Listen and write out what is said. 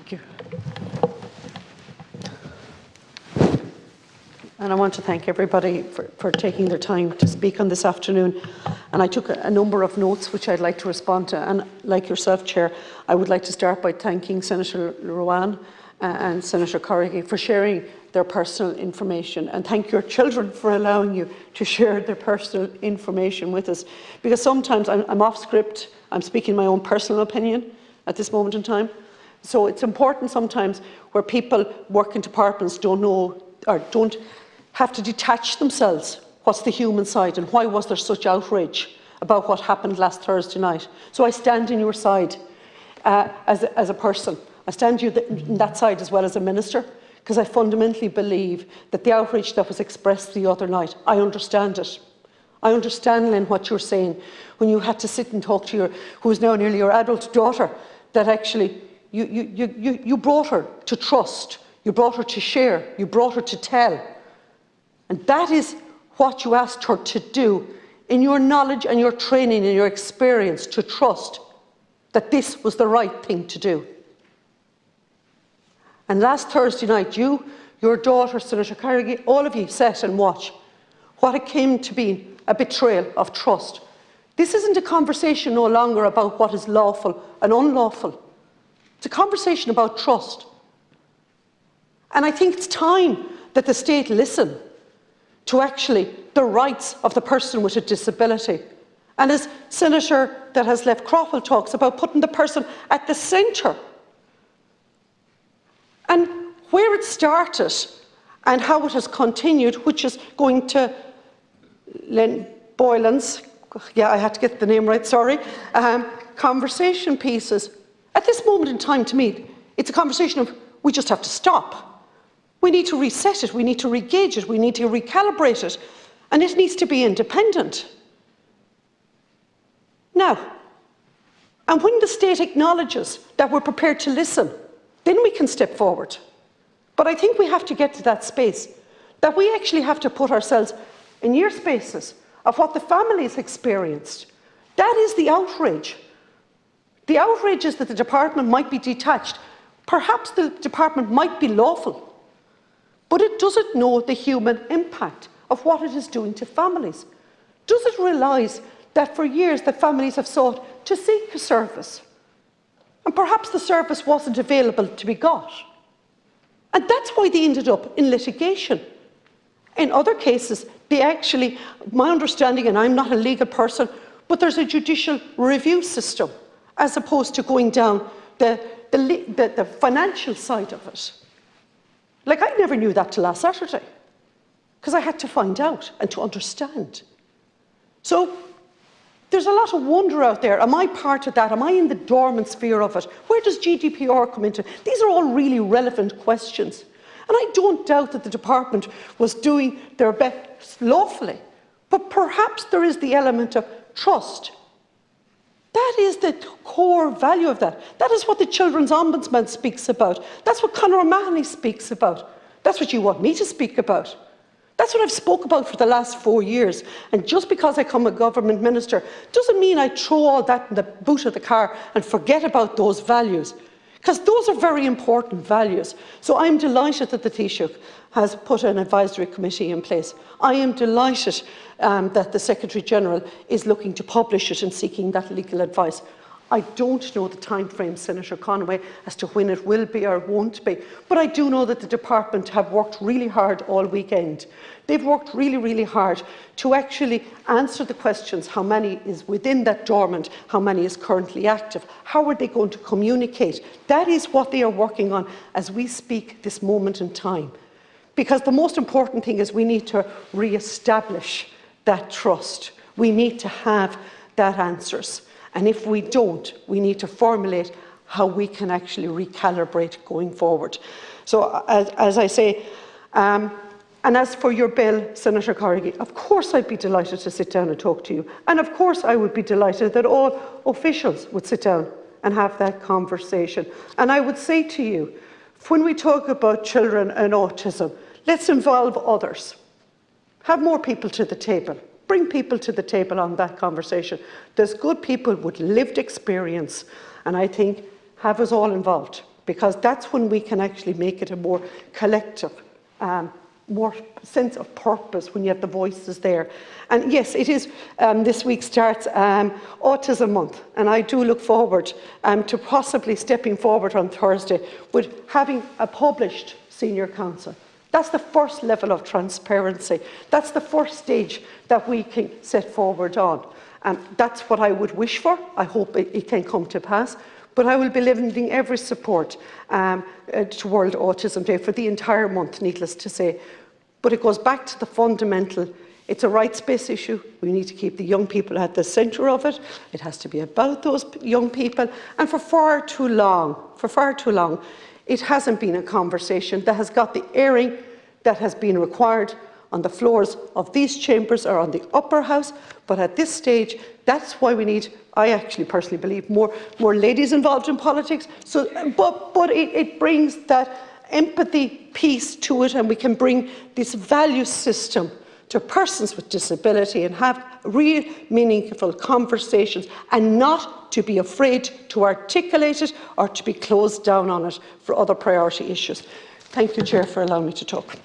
Thank you. And I want to thank everybody for taking their time to speak on this afternoon. And I took a number of notes which I'd like to respond to. And like yourself, Chair, I would like to start by thanking Senator Éireann and Senator Corrigan for sharing their personal information. And thank your children for allowing you to share their personal information with us. Because sometimes I'm off script, I'm speaking my own personal opinion at this moment in time. So it's important sometimes where people work in departments don't know or don't have to detach themselves. What's the human side and why was there such outrage about what happened last Thursday night? So I stand on your side as a person. I stand on that side as well as a minister, because I fundamentally believe that the outrage that was expressed the other night, I understand it. I understand, Lynn, what you're saying when you had to sit and talk to who is now nearly your adult daughter, that actually you brought her to trust, you brought her to share, you brought her to tell. And that is what you asked her to do in your knowledge and your training and your experience, to trust that this was the right thing to do. And last Thursday night, you, your daughter, Senator Carrigan, all of you sat and watched what it came to be a betrayal of trust. This isn't a conversation no longer about what is lawful and unlawful. It's a conversation about trust. And I think it's time that the state listen to actually the rights of the person with a disability. And as Senator that has left Crawford talks about putting the person at the centre. And where it started and how it has continued, which is going to Lynn Boylan's, yeah, I had to get the name right, sorry, conversation pieces. At this moment in time, to me, it's a conversation of we just have to stop. We need to reset it, we need to re-gauge it, we need to recalibrate it, and it needs to be independent. Now, and when the state acknowledges that we're prepared to listen, then we can step forward. But I think we have to get to that space, that we actually have to put ourselves in your spaces of what the families experienced. That is the outrage. The outrage is that the department might be detached. Perhaps the department might be lawful, but it doesn't know the human impact of what it is doing to families. Does it realise that for years the families have sought to seek a service, and perhaps the service wasn't available to be got? And that's why they ended up in litigation. In other cases, they actually, my understanding, and I'm not a legal person, but there's a judicial review system as opposed to going down the financial side of it. Like, I never knew that till last Saturday, because I had to find out and to understand. So there's a lot of wonder out there. Am I part of that? Am I in the dormant sphere of it? Where does GDPR come into? These are all really relevant questions. And I don't doubt that the department was doing their best lawfully, but perhaps there is the element of trust. That is the core value of that. That is what the Children's Ombudsman speaks about. That's what Conor O'Mahony speaks about. That's what you want me to speak about. That's what I've spoke about for the last 4 years. And just because I come a government minister doesn't mean I throw all that in the boot of the car and forget about those values, because those are very important values. So I'm delighted that the Taoiseach has put an advisory committee in place. I am delighted that the Secretary-General is looking to publish it and seeking that legal advice. I don't know the time frame, Senator Conway, as to when it will be or won't be, but I do know that the department have worked really hard all weekend. They've worked really, really hard to actually answer the questions: how many is within that dormant, how many is currently active, how are they going to communicate? That is what they are working on as we speak this moment in time. Because the most important thing is we need to re-establish that trust. We need to have that answers. And if we don't, we need to formulate how we can actually recalibrate going forward. So, as I say, and as for your bill, Senator Corrigan, of course I'd be delighted to sit down and talk to you. And of course I would be delighted that all officials would sit down and have that conversation. And I would say to you, when we talk about children and autism, let's involve others. Have more people to the table. Bring people to the table on that conversation. There's good people with lived experience, and I think have us all involved. because that's when we can actually make it a more collective, more sense of purpose when you have the voices there. And yes, it is, this week starts Autism Month, and I do look forward to possibly stepping forward on Thursday with having a published senior council. That's the first level of transparency. That's the first stage that we can set forward on. That's what I would wish for. I hope it can come to pass. But I will be lending every support to World Autism Day for the entire month, needless to say. But it goes back to the fundamental. It's a rights-based issue. We need to keep the young people at the centre of it. It has to be about those young people. And for far too long, it hasn't been a conversation that has got the airing that has been required on the floors of these chambers or on the upper house. But at this stage, that's why we need, I actually personally believe, more ladies involved in politics. So, but it brings that empathy piece to it, and we can bring this value system to persons with disability and have real meaningful conversations, and not to be afraid to articulate it or to be closed down on it for other priority issues. Thank you, Chair, for allowing me to talk.